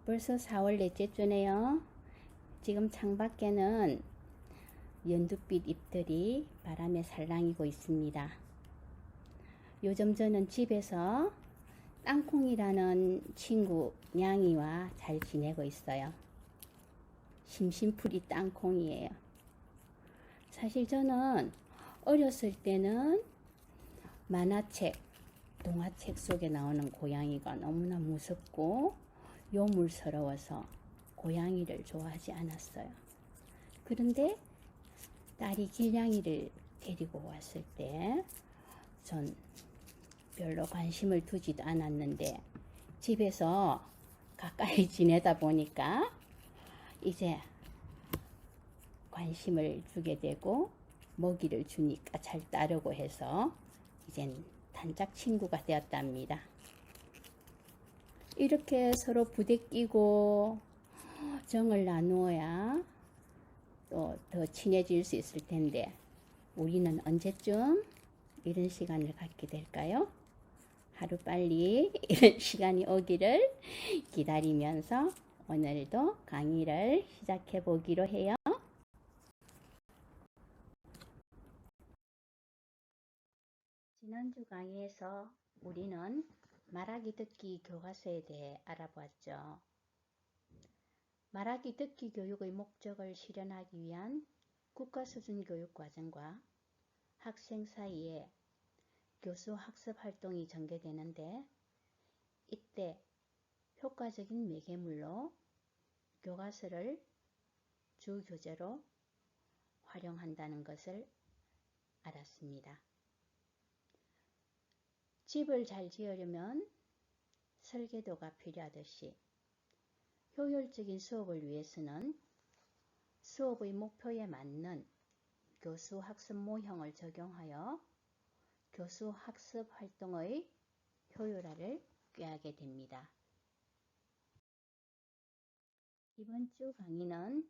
벌써 4월 넷째 주네요. 지금 창밖에는 연두빛 잎들이 바람에 살랑이고 있습니다. 요즘 저는 집에서 땅콩이라는 친구 냥이와 잘 지내고 있어요. 심심풀이 땅콩이에요. 사실 저는 어렸을 때는 만화책, 동화책 속에 나오는 고양이가 너무나 무섭고 요물스러워서 고양이를 좋아하지 않았어요. 그런데 딸이 길냥이를 데리고 왔을 때 전 별로 관심을 두지도 않았는데 집에서 가까이 지내다 보니까 이제 관심을 주게 되고 먹이를 주니까 잘 따르고 해서 이젠 단짝 친구가 되었답니다. 이렇게 서로 부대끼고 정을 나누어야 또 더 친해질 수 있을 텐데 우리는 언제쯤 이런 시간을 갖게 될까요? 하루빨리 이런 시간이 오기를 기다리면서 오늘도 강의를 시작해 보기로 해요. 지난주 강의에서 우리는 말하기 듣기 교과서에 대해 알아보았죠. 말하기 듣기 교육의 목적을 실현하기 위한 국가수준 교육과정과 학생 사이에 교수 학습 활동이 전개되는데 이때 효과적인 매개물로 교과서를 주 교재로 활용한다는 것을 알았습니다. 집을 잘 지으려면 설계도가 필요하듯이 효율적인 수업을 위해서는 수업의 목표에 맞는 교수 학습 모형을 적용하여 교수 학습 활동의 효율화를 꾀하게 됩니다. 이번 주 강의는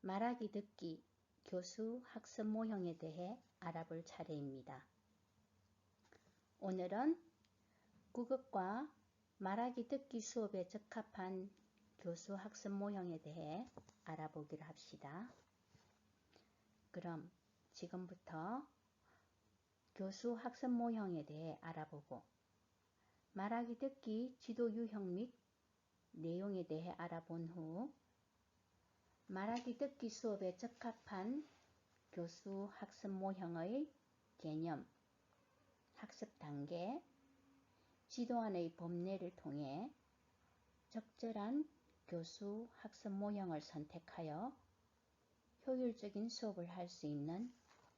말하기 듣기 교수 학습 모형에 대해 알아볼 차례입니다. 오늘은 국어과 말하기 듣기 수업에 적합한 교수 학습 모형에 대해 알아보기로 합시다. 그럼 지금부터 교수 학습 모형에 대해 알아보고 말하기 듣기 지도 유형 및 내용에 대해 알아본 후 말하기 듣기 수업에 적합한 교수 학습 모형의 개념, 학습 단계, 지도안의 법례를 통해 적절한 교수 학습 모형을 선택하여 효율적인 수업을 할 수 있는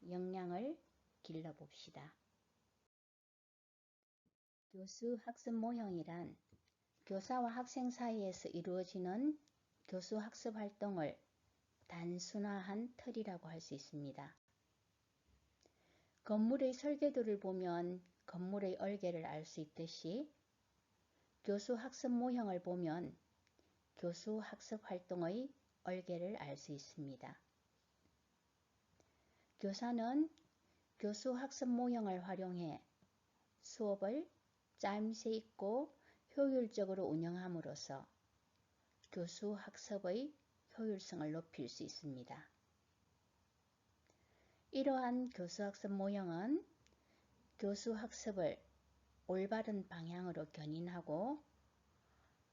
역량을 길러봅시다. 교수 학습 모형이란 교사와 학생 사이에서 이루어지는 교수 학습 활동을 단순화한 틀이라고 할 수 있습니다. 건물의 설계도를 보면 건물의 얼개를 알 수 있듯이 교수 학습 모형을 보면 교수 학습 활동의 얼개를 알 수 있습니다. 교사는 교수 학습 모형을 활용해 수업을 짜임새 있고 효율적으로 운영함으로써 교수 학습의 효율성을 높일 수 있습니다. 이러한 교수 학습 모형은 교수 학습을 올바른 방향으로 견인하고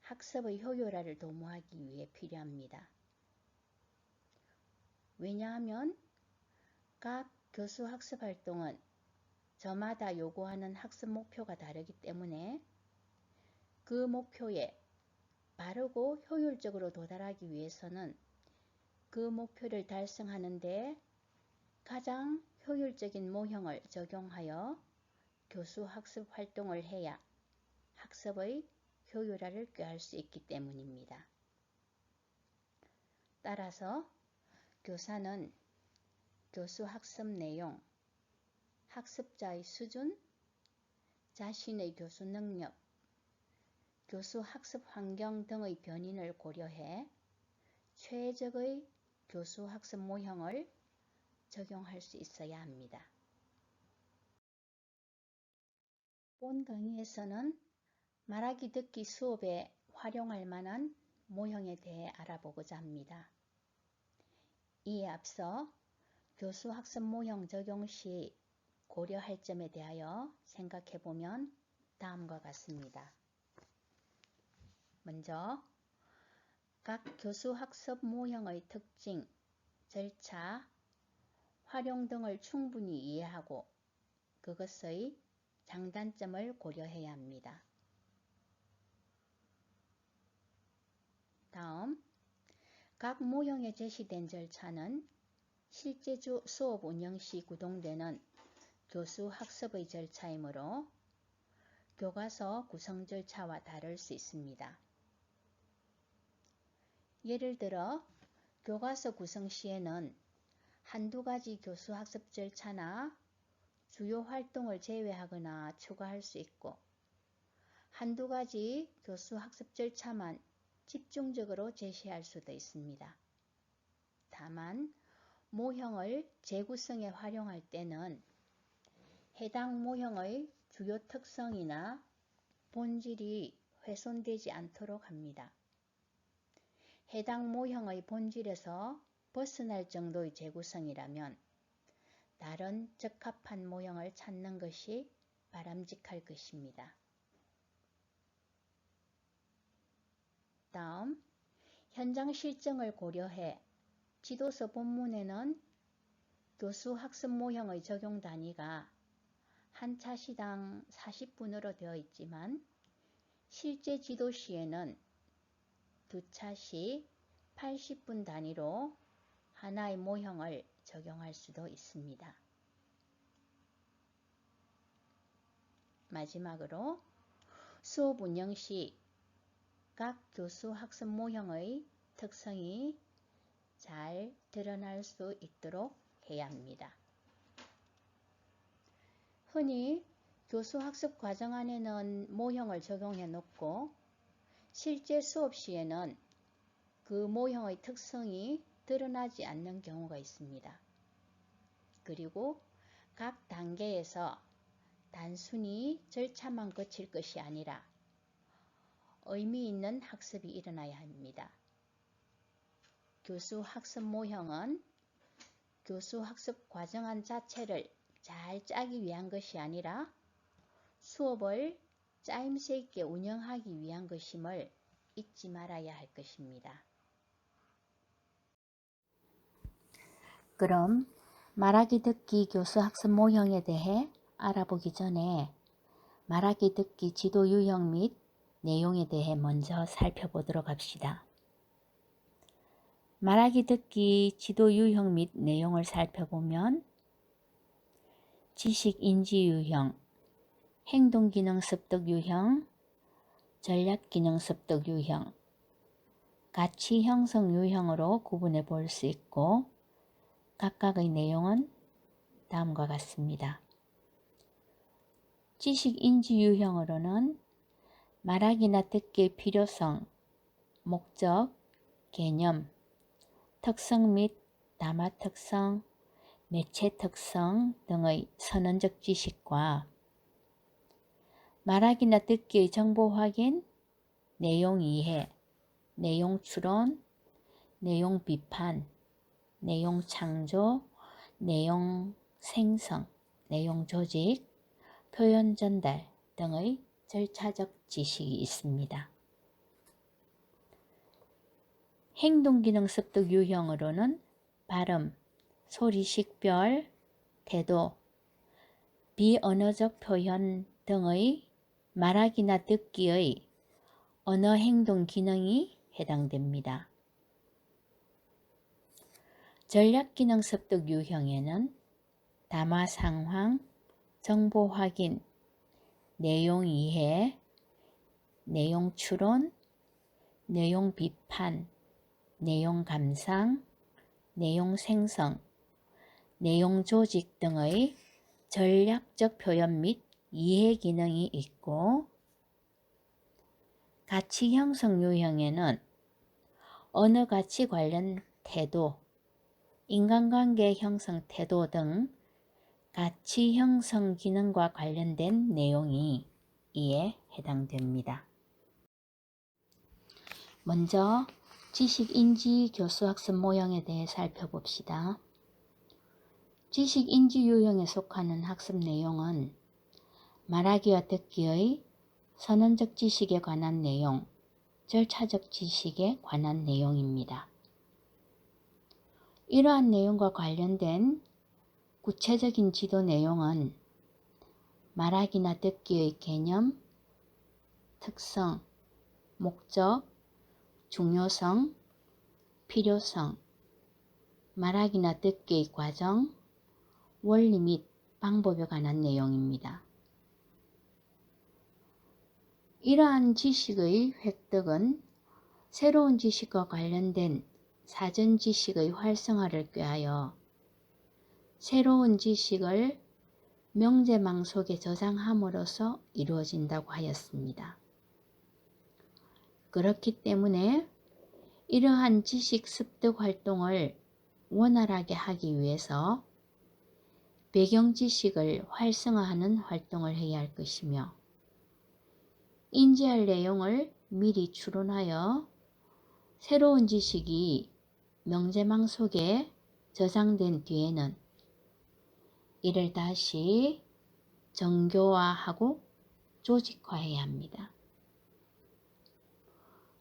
학습의 효율화를 도모하기 위해 필요합니다. 왜냐하면 각 교수 학습 활동은 저마다 요구하는 학습 목표가 다르기 때문에 그 목표에 바르고 효율적으로 도달하기 위해서는 그 목표를 달성하는 데 가장 효율적인 모형을 적용하여 교수 학습 활동을 해야 학습의 효율화를 꾀할 수 있기 때문입니다. 따라서 교사는 교수 학습 내용, 학습자의 수준, 자신의 교수 능력, 교수 학습 환경 등의 변인을 고려해 최적의 교수 학습 모형을 적용할 수 있어야 합니다. 본 강의에서는 말하기 듣기 수업에 활용할 만한 모형에 대해 알아보고자 합니다. 이에 앞서 교수 학습 모형 적용 시 고려할 점에 대하여 생각해 보면 다음과 같습니다. 먼저 각 교수 학습 모형의 특징, 절차, 활용 등을 충분히 이해하고 그것의 장단점을 고려해야 합니다. 다음, 각 모형에 제시된 절차는 실제 수업 운영 시 구동되는 교수 학습의 절차이므로 교과서 구성 절차와 다를 수 있습니다. 예를 들어 교과서 구성 시에는 한두 가지 교수 학습 절차나 주요 활동을 제외하거나 추가할 수 있고 한두 가지 교수 학습 절차만 집중적으로 제시할 수도 있습니다. 다만 모형을 재구성에 활용할 때는 해당 모형의 주요 특성이나 본질이 훼손되지 않도록 합니다. 해당 모형의 본질에서 벗어날 정도의 재구성이라면 다른 적합한 모형을 찾는 것이 바람직할 것입니다. 다음, 현장 실정을 고려해 지도서 본문에는 교수 학습 모형의 적용 단위가 한 차 시당 40분으로 되어 있지만 실제 지도 시에는 두 차 시 80분 단위로 하나의 모형을 적용할 수도 있습니다. 마지막으로 수업 운영 시 각 교수 학습 모형의 특성이 잘 드러날 수 있도록 해야 합니다. 흔히 교수 학습 과정 안에는 모형을 적용해 놓고 실제 수업 시에는 그 모형의 특성이 드러나지 않는 경우가 있습니다. 그리고 각 단계에서 단순히 절차만 거칠 것이 아니라 의미 있는 학습이 일어나야 합니다. 교수 학습 모형은 교수 학습 과정안 자체를 잘 짜기 위한 것이 아니라 수업을 짜임새 있게 운영하기 위한 것임을 잊지 말아야 할 것입니다. 그럼 말하기 듣기 교수 학습 모형에 대해 알아보기 전에 말하기 듣기 지도 유형 및 내용에 대해 먼저 살펴보도록 합시다. 말하기 듣기 지도 유형 및 내용을 살펴보면 지식 인지 유형, 행동 기능 습득 유형, 전략 기능 습득 유형, 가치 형성 유형으로 구분해 볼 수 있고 각각의 내용은 다음과 같습니다. 지식 인지 유형으로는 말하기나 듣기의 필요성, 목적, 개념, 특성 및 담화 특성, 매체 특성 등의 선언적 지식과 말하기나 듣기의 정보 확인, 내용 이해, 내용 추론, 내용 비판, 내용 창조, 내용 생성, 내용 조직, 표현 전달 등의 절차적 지식이 있습니다. 행동 기능 습득 유형으로는 발음, 소리 식별, 태도, 비언어적 표현 등의 말하기나 듣기의 언어 행동 기능이 해당됩니다. 전략 기능 습득 유형에는 담화 상황, 정보 확인, 내용 이해, 내용 추론, 내용 비판, 내용 감상, 내용 생성, 내용 조직 등의 전략적 표현 및 이해 기능이 있고 가치 형성 유형에는 언어 가치 관련 태도, 인간관계 형성 태도 등 가치 형성 기능과 관련된 내용이 이에 해당됩니다. 먼저 지식인지 교수학습 모형에 대해 살펴봅시다. 지식인지 유형에 속하는 학습 내용은 말하기와 듣기의 선언적 지식에 관한 내용, 절차적 지식에 관한 내용입니다. 이러한 내용과 관련된 구체적인 지도 내용은 말하기나 듣기의 개념, 특성, 목적, 중요성, 필요성, 말하기나 듣기의 과정, 원리 및 방법에 관한 내용입니다. 이러한 지식의 획득은 새로운 지식과 관련된 사전 지식의 활성화를 꾀하여 새로운 지식을 명제망 속에 저장함으로써 이루어진다고 하였습니다. 그렇기 때문에 이러한 지식 습득 활동을 원활하게 하기 위해서 배경 지식을 활성화하는 활동을 해야 할 것이며, 인지할 내용을 미리 추론하여 새로운 지식이 명제망 속에 저장된 뒤에는 이를 다시 정교화하고 조직화해야 합니다.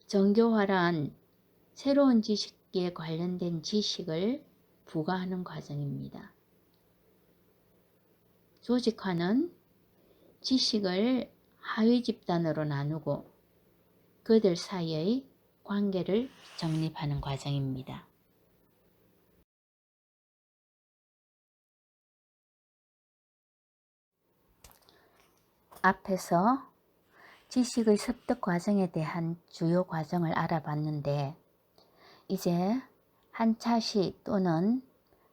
정교화란 새로운 지식에 관련된 지식을 부과하는 과정입니다. 조직화는 지식을 하위 집단으로 나누고 그들 사이의 관계를 정립하는 과정입니다. 앞에서 지식의 습득 과정에 대한 주요 과정을 알아봤는데, 이제 한 차시 또는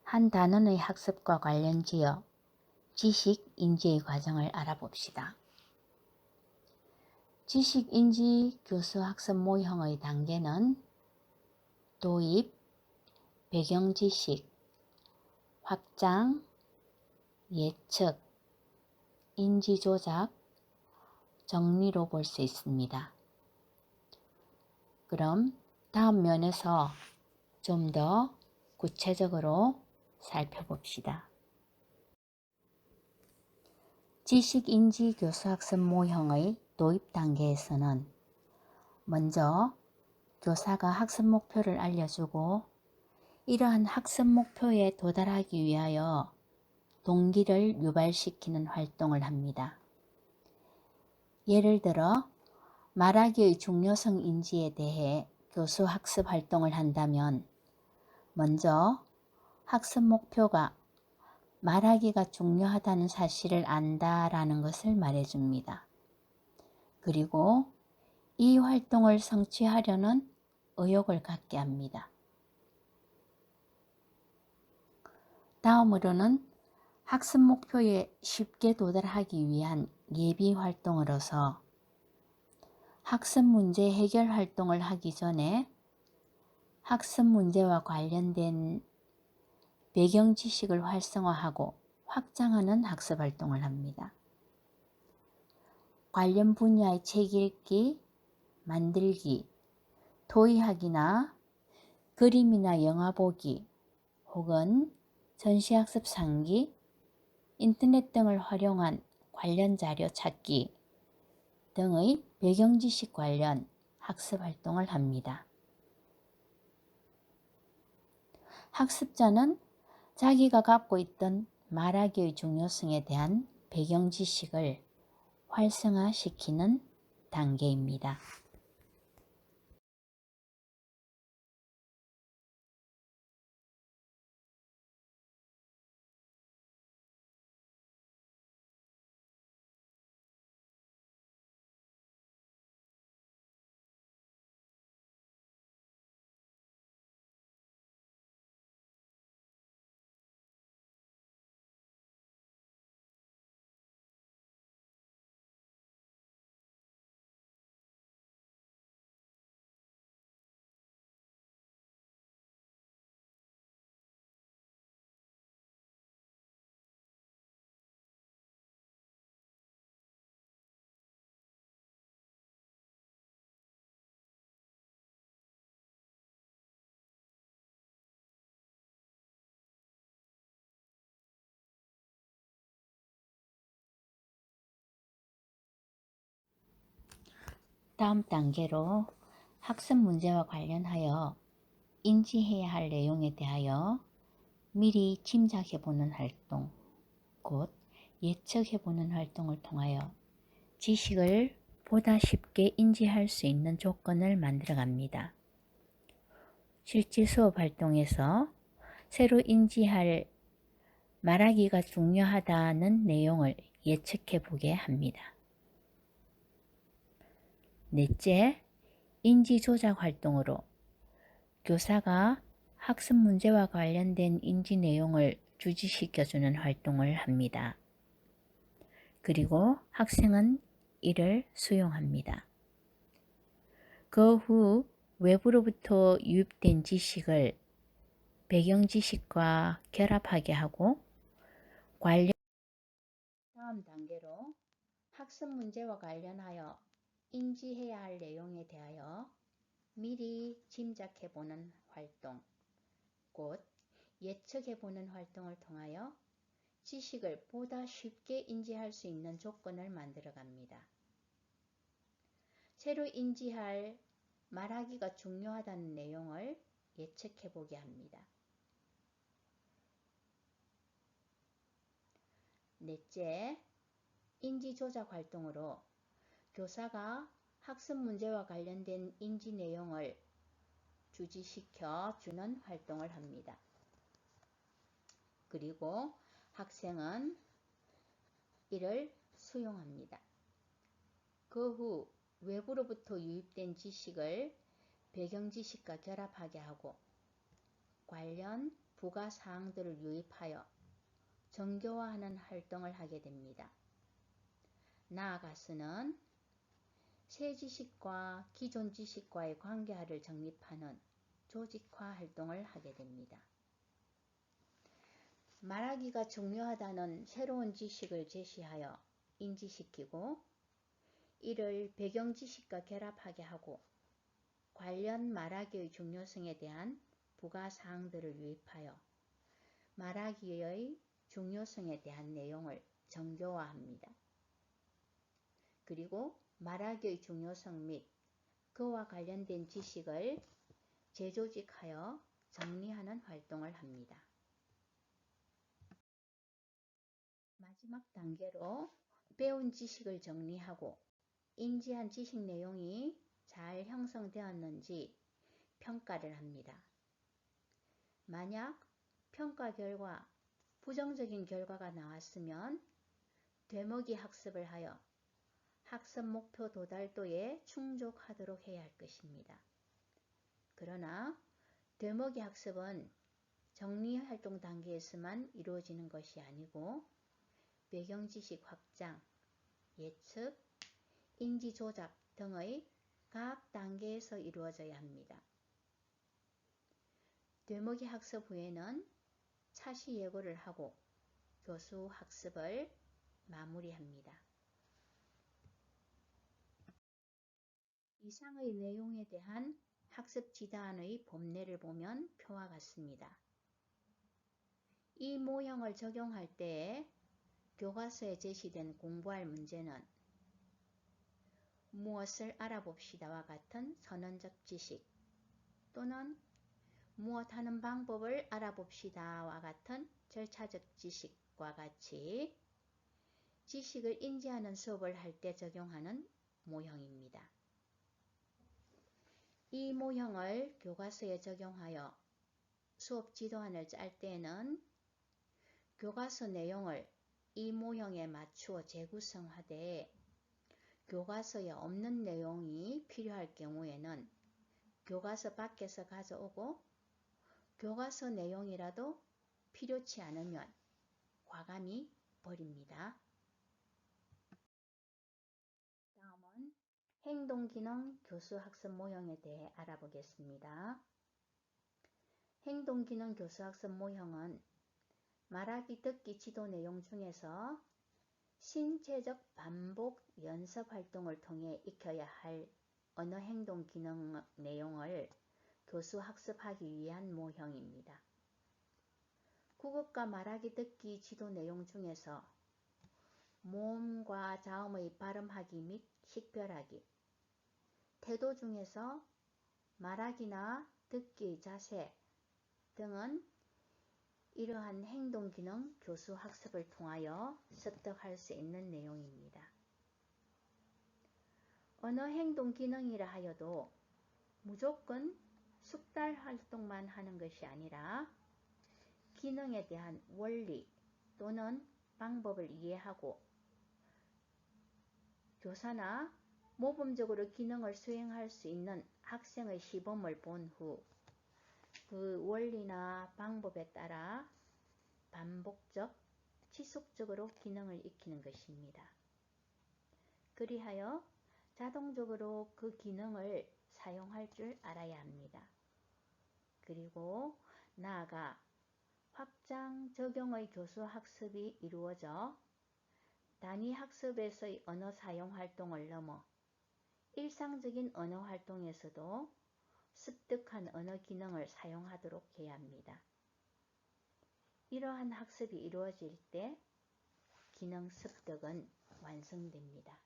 한 단원의 학습과 관련지어 지식 인지의 과정을 알아봅시다. 지식 인지 교수 학습 모형의 단계는 도입, 배경 지식, 확장, 예측, 인지 조작, 정리로 볼 수 있습니다. 그럼 다음 면에서 좀 더 구체적으로 살펴봅시다. 지식인지 교수학습 모형의 도입 단계에서는 먼저 교사가 학습 목표를 알려주고 이러한 학습 목표에 도달하기 위하여 동기를 유발시키는 활동을 합니다. 예를 들어 말하기의 중요성 인지에 대해 교수 학습 활동을 한다면 먼저 학습 목표가 말하기가 중요하다는 사실을 안다라는 것을 말해줍니다. 그리고 이 활동을 성취하려는 의욕을 갖게 합니다. 다음으로는 학습 목표에 쉽게 도달하기 위한 예비 활동으로서 학습 문제 해결 활동을 하기 전에 학습 문제와 관련된 배경 지식을 활성화하고 확장하는 학습 활동을 합니다. 관련 분야의 책 읽기, 만들기, 토의하기나 그림이나 영화 보기 혹은 전시학습 상기, 인터넷 등을 활용한 관련 자료 찾기 등의 배경 지식 관련 학습 활동을 합니다. 학습자는 자기가 갖고 있던 말하기의 중요성에 대한 배경 지식을 활성화시키는 단계입니다. 다음 단계로 학습 문제와 관련하여 인지해야 할 내용에 대하여 미리 짐작해보는 활동, 곧 예측해보는 활동을 통하여 지식을 보다 쉽게 인지할 수 있는 조건을 만들어 갑니다. 실제 수업 활동에서 새로 인지할 말하기가 중요하다는 내용을 예측해 보게 합니다. 넷째, 인지 조작 활동으로 교사가 학습 문제와 관련된 인지 내용을 주지시켜주는 활동을 합니다. 그리고 학생은 이를 수용합니다. 그 후 외부로부터 유입된 지식을 배경 지식과 결합하게 하고 관련 다음 단계로 학습 문제와 관련하여 인지해야 할 내용에 대하여 미리 짐작해보는 활동, 곧 예측해보는 활동을 통하여 지식을 보다 쉽게 인지할 수 있는 조건을 만들어 갑니다. 새로 인지할 말하기가 중요하다는 내용을 예측해보게 합니다. 넷째, 인지 조작 활동으로 교사가 학습 문제와 관련된 인지 내용을 주지시켜 주는 활동을 합니다. 그리고 학생은 이를 수용합니다. 그 후 외부로부터 유입된 지식을 배경 지식과 결합하게 하고 관련 부가 사항들을 유입하여 정교화하는 활동을 하게 됩니다. 나아가서는 새 지식과 기존 지식과의 관계를 정립하는 조직화 활동을 하게 됩니다. 말하기가 중요하다는 새로운 지식을 제시하여 인지시키고 이를 배경 지식과 결합하게 하고 관련 말하기의 중요성에 대한 부가 사항들을 유입하여 말하기의 중요성에 대한 내용을 정교화합니다. 그리고 말하기의 중요성 및 그와 관련된 지식을 재조직하여 정리하는 활동을 합니다. 마지막 단계로 배운 지식을 정리하고 인지한 지식 내용이 잘 형성되었는지 평가를 합니다. 만약 평가 결과 부정적인 결과가 나왔으면 되먹이 학습을 하여 학습 목표 도달도에 충족하도록 해야 할 것입니다. 그러나 되먹이 학습은 정리활동 단계에서만 이루어지는 것이 아니고 배경지식 확장, 예측, 인지조작 등의 각 단계에서 이루어져야 합니다. 되먹이 학습 후에는 차시 예고를 하고 교수 학습을 마무리합니다. 이상의 내용에 대한 학습 지단의 범례를 보면 표와 같습니다. 이 모형을 적용할 때에 교과서에 제시된 공부할 문제는 무엇을 알아봅시다와 같은 선언적 지식 또는 무엇하는 방법을 알아봅시다와 같은 절차적 지식과 같이 지식을 인지하는 수업을 할 때 적용하는 모형입니다. 이 모형을 교과서에 적용하여 수업 지도안을 짤 때에는 교과서 내용을 이 모형에 맞추어 재구성하되 교과서에 없는 내용이 필요할 경우에는 교과서 밖에서 가져오고 교과서 내용이라도 필요치 않으면 과감히 버립니다. 다음은 행동기능 교수학습 모형에 대해 알아보겠습니다. 행동기능 교수학습 모형은 말하기 듣기 지도 내용 중에서 신체적 반복 연습 활동을 통해 익혀야 할 언어 행동 기능 내용을 교수 학습하기 위한 모형입니다. 국어과 말하기 듣기 지도 내용 중에서 모음과 자음의 발음하기 및 식별하기, 태도 중에서 말하기나 듣기 자세 등은 이러한 행동기능 교수 학습을 통하여 습득할 수 있는 내용입니다. 언어 행동 기능이라 하여도 무조건 숙달 활동만 하는 것이 아니라 기능에 대한 원리 또는 방법을 이해하고 교사나 모범적으로 기능을 수행할 수 있는 학생의 시범을 본 후 그 원리나 방법에 따라 반복적, 지속적으로 기능을 익히는 것입니다. 그리하여 자동적으로 그 기능을 사용할 줄 알아야 합니다. 그리고 나아가 확장 적용의 교수 학습이 이루어져 단위 학습에서의 언어 사용 활동을 넘어 일상적인 언어 활동에서도 습득한 언어 기능을 사용하도록 해야 합니다. 이러한 학습이 이루어질 때 기능 습득은 완성됩니다.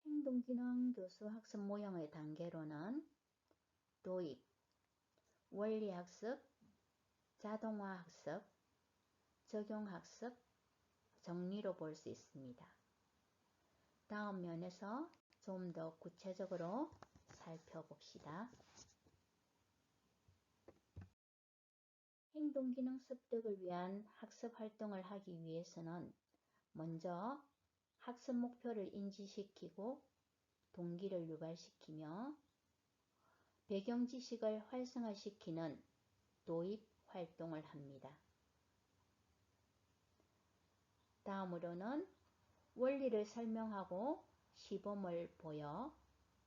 행동기능 교수 학습 모형의 단계로는 도입, 원리학습, 자동화학습, 적용학습, 정리로 볼 수 있습니다. 다음 면에서 좀 더 구체적으로 살펴봅시다. 행동기능 습득을 위한 학습 활동을 하기 위해서는 먼저 학습 목표를 인지시키고 동기를 유발시키며 배경 지식을 활성화시키는 도입 활동을 합니다. 다음으로는 원리를 설명하고 시범을 보여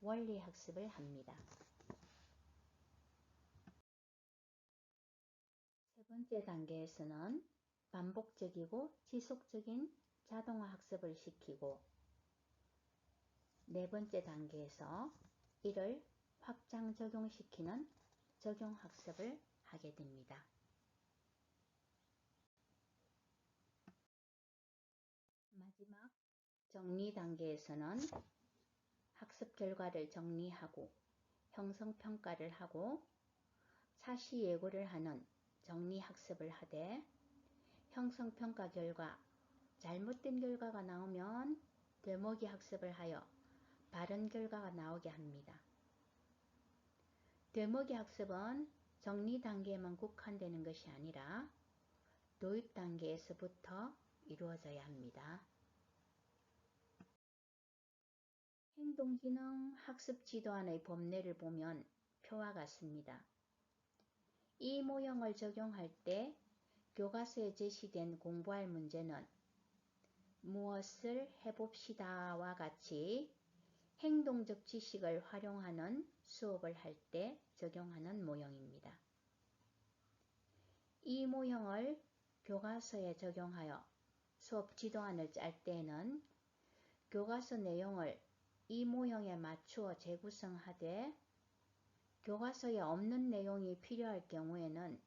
원리 학습을 합니다. 세 번째 단계에서는 반복적이고 지속적인 자동화 학습을 시키고 네 번째 단계에서 이를 확장 적용시키는 적용 학습을 하게 됩니다. 마지막 정리 단계에서는 학습 결과를 정리하고 형성평가를 하고 사시 예고를 하는 정리 학습을 하되 형성평가 결과 잘못된 결과가 나오면 되먹이 학습을 하여 바른 결과가 나오게 합니다. 되먹이 학습은 정리 단계에만 국한되는 것이 아니라 도입 단계에서부터 이루어져야 합니다. 행동기능 학습 지도안의 법례를 보면 표와 같습니다. 이 모형을 적용할 때 교과서에 제시된 공부할 문제는 무엇을 해봅시다와 같이 행동적 지식을 활용하는 수업을 할 때 적용하는 모형입니다. 이 모형을 교과서에 적용하여 수업 지도안을 짤 때에는 교과서 내용을 이 모형에 맞추어 재구성하되 교과서에 없는 내용이 필요할 경우에는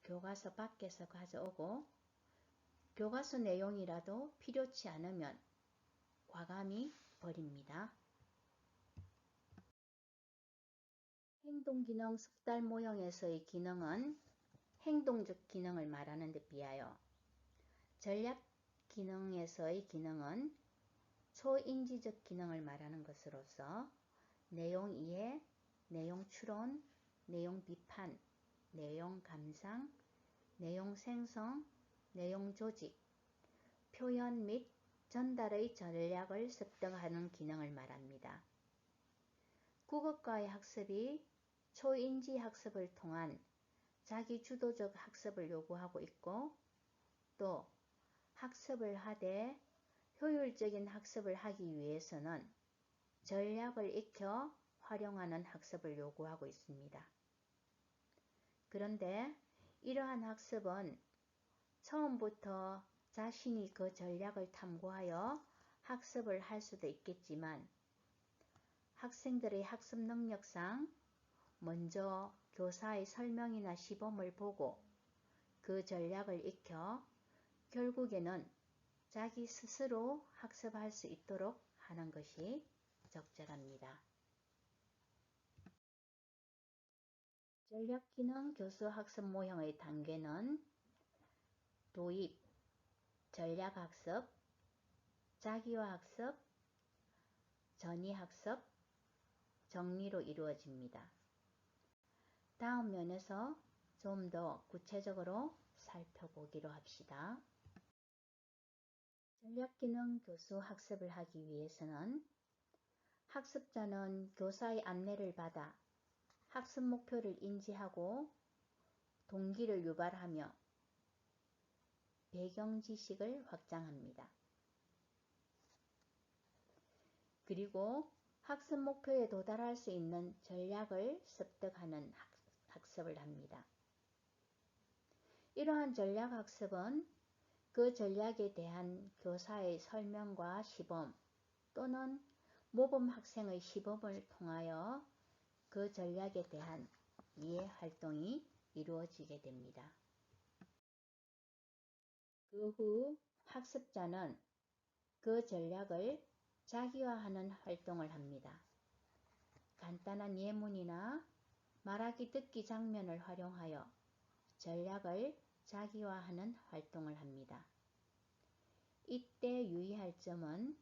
교과서 밖에서 가져오고 교과서 내용이라도 필요치 않으면 과감히 버립니다. 행동기능 숙달 모형에서의 기능은 행동적 기능을 말하는 데 비하여 전략 기능에서의 기능은 초인지적 기능을 말하는 것으로서 내용 이해, 내용 추론, 내용 비판, 내용 감상, 내용 생성, 내용 조직, 표현 및 전달의 전략을 습득하는 기능을 말합니다. 국어과의 학습이 초인지 학습을 통한 자기주도적 학습을 요구하고 있고 또 학습을 하되 효율적인 학습을 하기 위해서는 전략을 익혀 활용하는 학습을 요구하고 있습니다. 그런데 이러한 학습은 처음부터 자신이 그 전략을 탐구하여 학습을 할 수도 있겠지만 학생들의 학습 능력상 먼저 교사의 설명이나 시범을 보고 그 전략을 익혀 결국에는 자기 스스로 학습할 수 있도록 하는 것이 적절합니다. 전략기능 교수학습 모형의 단계는 도입, 전략학습, 자기화학습, 전이학습, 정리로 이루어집니다. 다음 면에서 좀 더 구체적으로 살펴보기로 합시다. 전략기능 교수 학습을 하기 위해서는 학습자는 교사의 안내를 받아 학습 목표를 인지하고 동기를 유발하며 배경 지식을 확장합니다. 그리고 학습 목표에 도달할 수 있는 전략을 습득하는 학습을 합니다. 이러한 전략 학습은 그 전략에 대한 교사의 설명과 시범 또는 모범 학생의 시범을 통하여 그 전략에 대한 이해 활동이 이루어지게 됩니다. 그 후 학습자는 그 전략을 자기화하는 활동을 합니다. 간단한 예문이나 말하기 듣기 장면을 활용하여 전략을 자기화하는 활동을 합니다. 이때 유의할 점은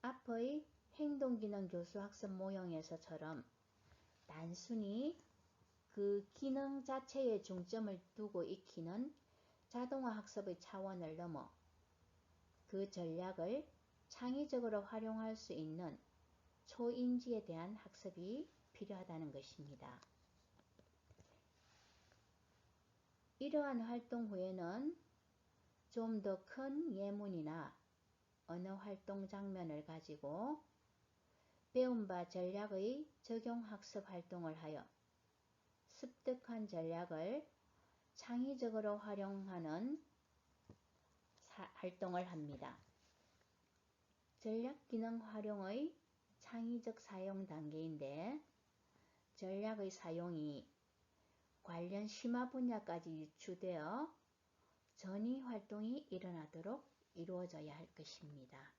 앞의 행동기능 교수 학습 모형에서처럼 단순히 그 기능 자체에 중점을 두고 익히는 자동화 학습의 차원을 넘어 그 전략을 창의적으로 활용할 수 있는 초인지에 대한 학습이 필요하다는 것입니다. 이러한 활동 후에는 좀 더 큰 예문이나 언어 활동 장면을 가지고 배운 바 전략의 적용 학습 활동을 하여 습득한 전략을 창의적으로 활용하는 활동을 합니다. 전략 기능 활용의 창의적 사용 단계인데 전략의 사용이 관련 심화 분야까지 유추되어 전이 활동이 일어나도록 이루어져야 할 것입니다.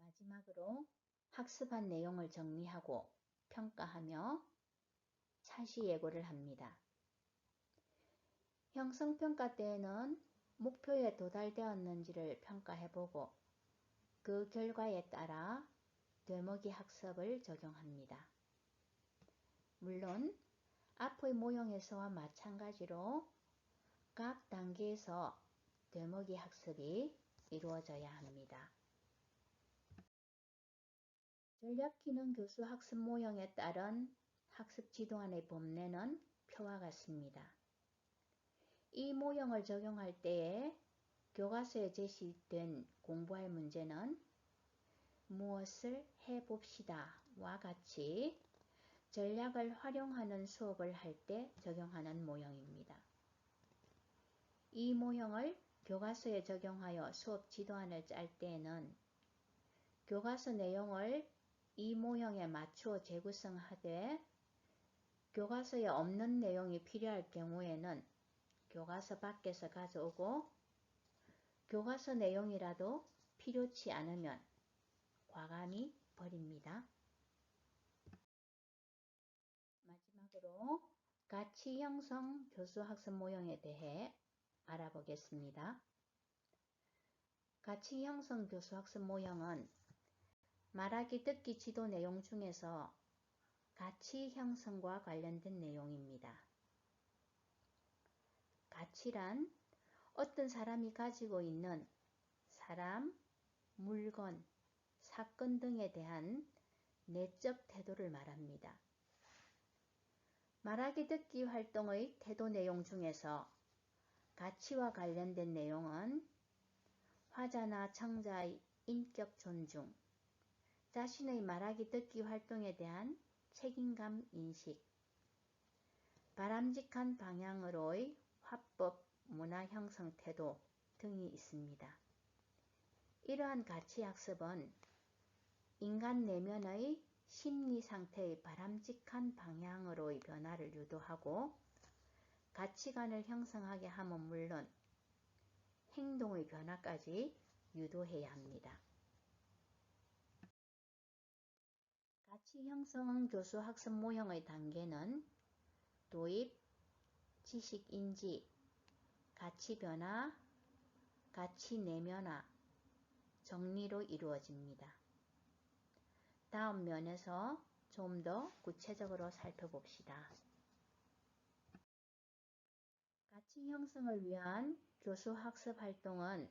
마지막으로 학습한 내용을 정리하고 평가하며 차시 예고를 합니다. 형성평가 때에는 목표에 도달되었는지를 평가해보고 그 결과에 따라 되먹이 학습을 적용합니다. 물론 앞의 모형에서와 마찬가지로 각 단계에서 되먹이 학습이 이루어져야 합니다. 전략기능 교수 학습 모형에 따른 학습 지도안의 법례는 표와 같습니다. 이 모형을 적용할 때에 교과서에 제시된 공부할 문제는 무엇을 해봅시다 와 같이 전략을 활용하는 수업을 할 때 적용하는 모형입니다. 이 모형을 교과서에 적용하여 수업 지도안을 짤 때에는 교과서 내용을 이 모형에 맞추어 재구성하되 교과서에 없는 내용이 필요할 경우에는 교과서 밖에서 가져오고 교과서 내용이라도 필요치 않으면 과감히 버립니다. 마지막으로 가치 형성 교수 학습 모형에 대해 알아보겠습니다. 가치 형성 교수 학습 모형은 말하기 듣기 지도 내용 중에서 가치 형성과 관련된 내용입니다. 가치란 어떤 사람이 가지고 있는 사람, 물건, 사건 등에 대한 내적 태도를 말합니다. 말하기 듣기 활동의 태도 내용 중에서 가치와 관련된 내용은 화자나 청자의 인격 존중, 자신의 말하기 듣기 활동에 대한 책임감 인식, 바람직한 방향으로의 화법, 문화 형성 태도 등이 있습니다. 이러한 가치 학습은 인간 내면의 심리 상태의 바람직한 방향으로의 변화를 유도하고 가치관을 형성하게 함은 물론 행동의 변화까지 유도해야 합니다. 가치 형성 교수 학습 모형의 단계는 도입, 지식 인지, 가치 변화, 가치 내면화, 정리로 이루어집니다. 다음 면에서 좀 더 구체적으로 살펴봅시다. 가치 형성을 위한 교수 학습 활동은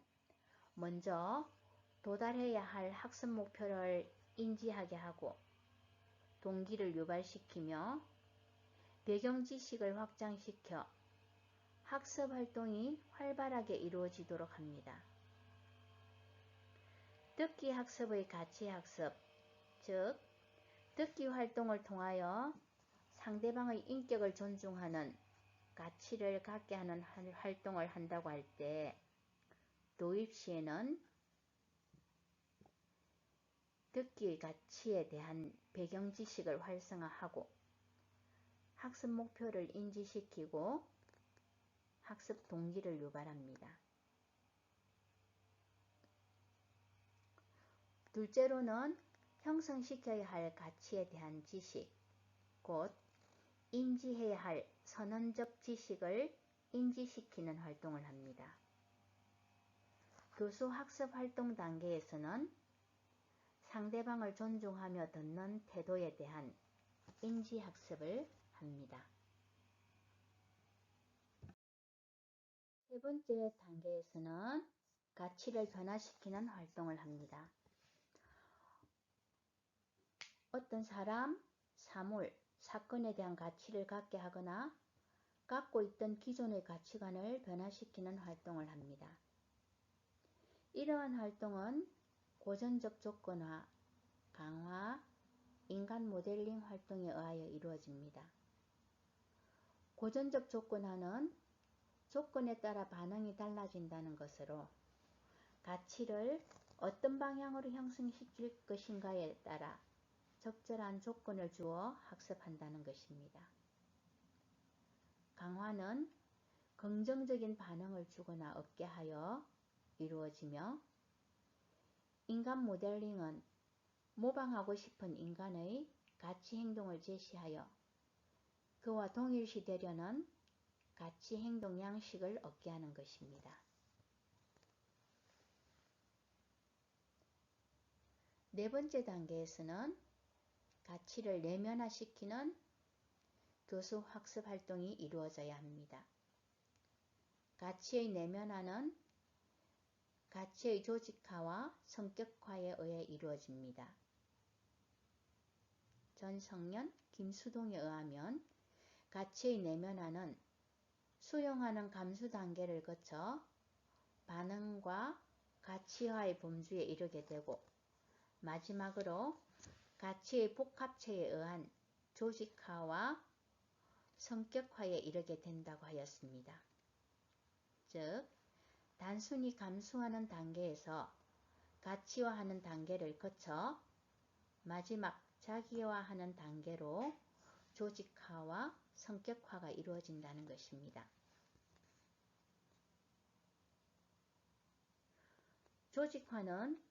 먼저 도달해야 할 학습 목표를 인지하게 하고 동기를 유발시키며 배경 지식을 확장시켜 학습 활동이 활발하게 이루어지도록 합니다. 듣기 학습의 가치 학습, 즉 듣기 활동을 통하여 상대방의 인격을 존중하는 가치를 갖게 하는 활동을 한다고 할 때 도입 시에는 듣기의 가치에 대한 배경 지식을 활성화하고 학습 목표를 인지시키고 학습 동기를 유발합니다. 둘째로는 형성시켜야 할 가치에 대한 지식, 곧 인지해야 할 선언적 지식을 인지시키는 활동을 합니다. 교수 학습 활동 단계에서는 상대방을 존중하며 듣는 태도에 대한 인지 학습을 합니다. 세 번째 단계에서는 가치를 변화시키는 활동을 합니다. 어떤 사람, 사물, 사건에 대한 가치를 갖게 하거나 갖고 있던 기존의 가치관을 변화시키는 활동을 합니다. 이러한 활동은 고전적 조건화, 강화, 인간 모델링 활동에 의하여 이루어집니다. 고전적 조건화는 조건에 따라 반응이 달라진다는 것으로 가치를 어떤 방향으로 형성시킬 것인가에 따라 적절한 조건을 주어 학습한다는 것입니다. 강화는 긍정적인 반응을 주거나 얻게 하여 이루어지며 인간 모델링은 모방하고 싶은 인간의 가치 행동을 제시하여 그와 동일시되려는 가치 행동 양식을 얻게 하는 것입니다. 네 번째 단계에서는 가치를 내면화시키는 교수 학습 활동이 이루어져야 합니다. 가치의 내면화는 가치의 조직화와 성격화에 의해 이루어집니다. 전성년 김수동에 의하면 가치의 내면화는 수용하는 감수 단계를 거쳐 반응과 가치화의 범주에 이르게 되고 마지막으로 가치의 복합체에 의한 조직화와 성격화에 이르게 된다고 하였습니다. 즉, 단순히 감수하는 단계에서 가치화하는 단계를 거쳐 마지막 자기화하는 단계로 조직화와 성격화가 이루어진다는 것입니다. 조직화는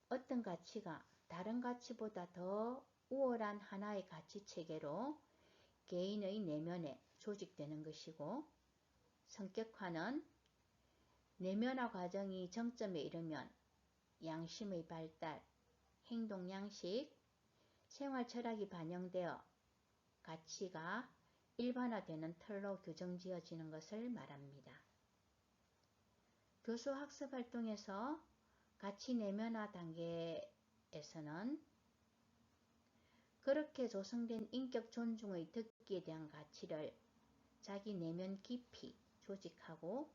어떤 가치가 다른 가치보다 더 우월한 하나의 가치체계로 개인의 내면에 조직되는 것이고, 성격화는 내면화 과정이 정점에 이르면 양심의 발달, 행동 양식, 생활 철학이 반영되어 가치가 일반화되는 틀로 규정지어지는 것을 말합니다. 교수 학습 활동에서 가치 내면화 단계에서는 그렇게 조성된 인격 존중의 듣기에 대한 가치를 자기 내면 깊이 조직하고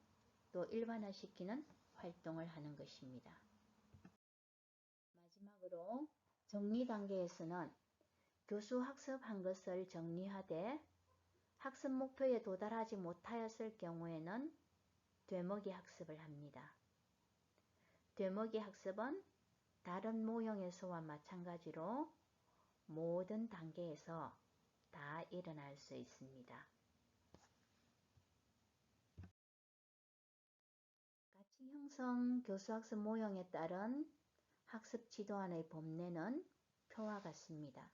또 일반화시키는 활동을 하는 것입니다. 마지막으로 정리 단계에서는 교수 학습한 것을 정리하되 학습 목표에 도달하지 못하였을 경우에는 되먹이 학습을 합니다. 되먹이 학습은 다른 모형에서와 마찬가지로 모든 단계에서 다 일어날 수 있습니다. 가치 형성 교수학습 모형에 따른 학습 지도안의 법례는 표와 같습니다.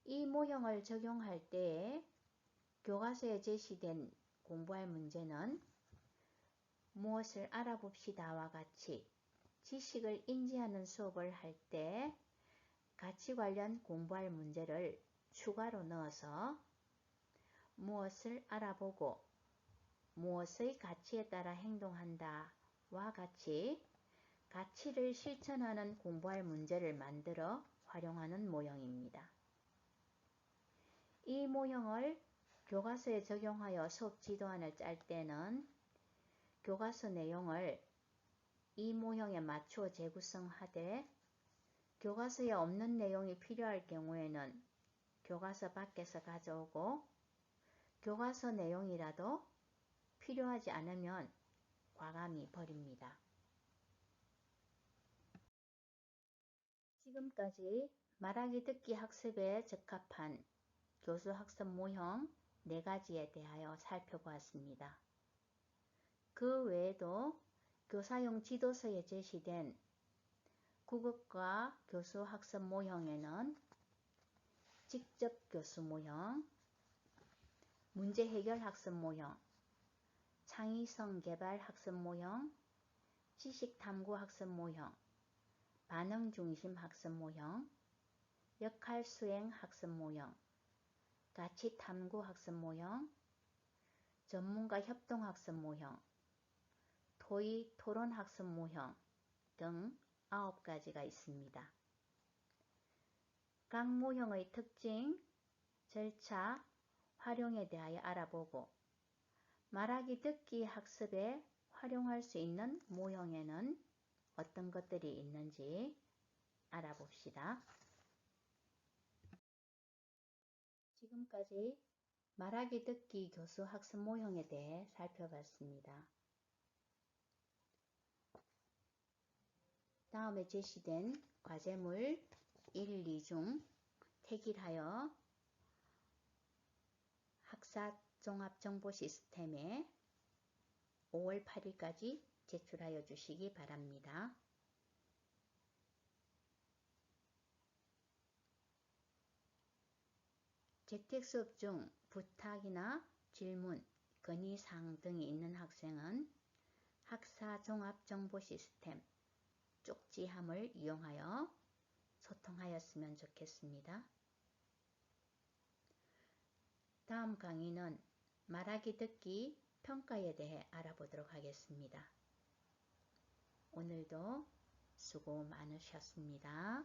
이 모형을 적용할 때에 교과서에 제시된 공부할 문제는 무엇을 알아봅시다와 같이 지식을 인지하는 수업을 할 때 가치 관련 공부할 문제를 추가로 넣어서 무엇을 알아보고 무엇의 가치에 따라 행동한다 와 같이 가치를 실천하는 공부할 문제를 만들어 활용하는 모형입니다. 이 모형을 교과서에 적용하여 수업 지도안을 짤 때는 교과서 내용을 이 모형에 맞추어 재구성하되 교과서에 없는 내용이 필요할 경우에는 교과서 밖에서 가져오고 교과서 내용이라도 필요하지 않으면 과감히 버립니다. 지금까지 말하기 듣기 학습에 적합한 교수 학습 모형 4가지에 대하여 살펴보았습니다. 그 외에도 교사용 지도서에 제시된 국어과 교수 학습 모형에는 직접 교수 모형, 문제 해결 학습 모형, 창의성 개발 학습 모형, 지식 탐구 학습 모형, 반응 중심 학습 모형, 역할 수행 학습 모형, 가치 탐구 학습 모형, 전문가 협동 학습 모형, 토의 토론 학습 모형 등 9가지가 있습니다. 각 모형의 특징, 절차, 활용에 대하여 알아보고 말하기 듣기 학습에 활용할 수 있는 모형에는 어떤 것들이 있는지 알아봅시다. 지금까지 말하기 듣기 교수 학습 모형에 대해 살펴봤습니다. 다음에 제시된 과제물 1, 2 중 택일하여 학사 종합정보 시스템에 5월 8일까지 제출하여 주시기 바랍니다. 재택수업 중 부탁이나 질문, 건의사항 등이 있는 학생은 학사 종합정보 시스템 쪽지함을 이용하여 소통하였으면 좋겠습니다. 다음 강의는 말하기 듣기 평가에 대해 알아보도록 하겠습니다. 오늘도 수고 많으셨습니다.